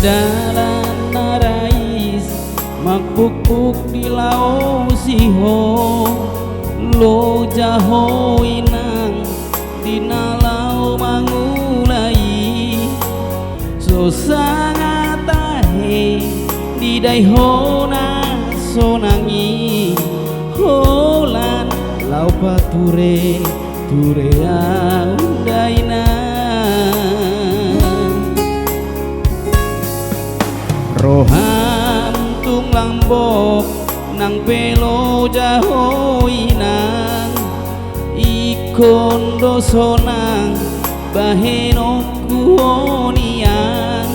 dalan narais makpukpuk di lao siho lo jaho inang dinalau mangulai so sangatahe di daihona sonangi holan lau pature ture daina roham tung lambok nang pelo jaho inang ikon dosonang baheno kuoniang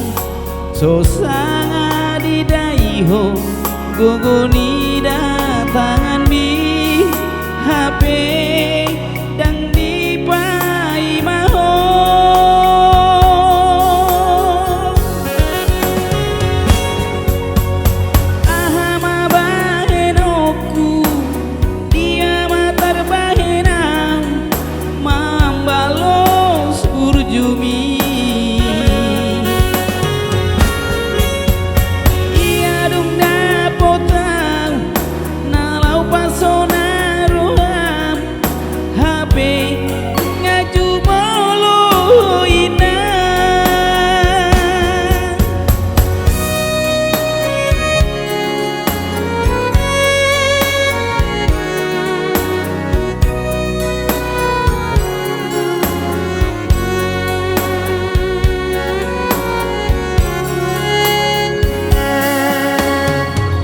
so sanga di daiho gogoni datangan bi HP dang di pai maho ahama bahenoku dia matar bahenang mambalos urjumi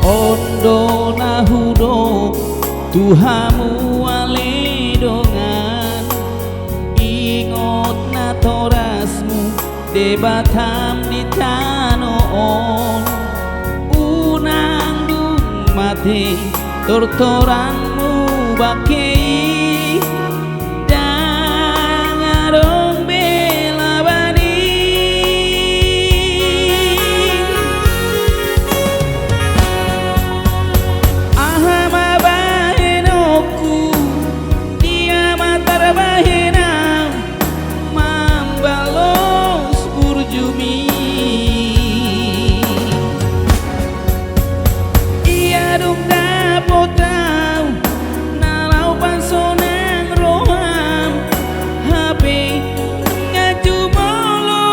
ondo nahudo tuhamu ale dongan ingot na torasmu debatam di tanoon unang dung mate tortoranmu bakei dangarong bela bani bahenang mambalos urjumi ia dong dapotau nalau pansonang roham HP ngaju molo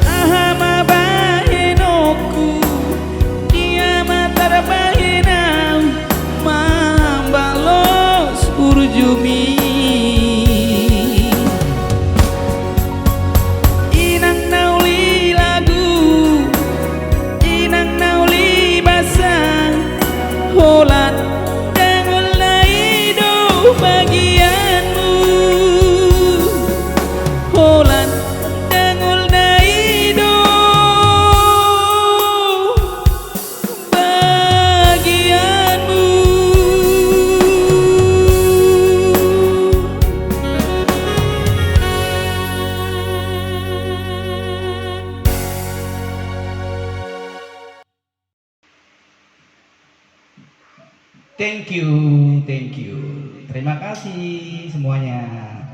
ahama bahenoku bahenang mambalos urjumi inang nauli lagu inang nauli basang holan dangul naido bagianmu holan dangul naido Thank you. Terima kasih semuanya.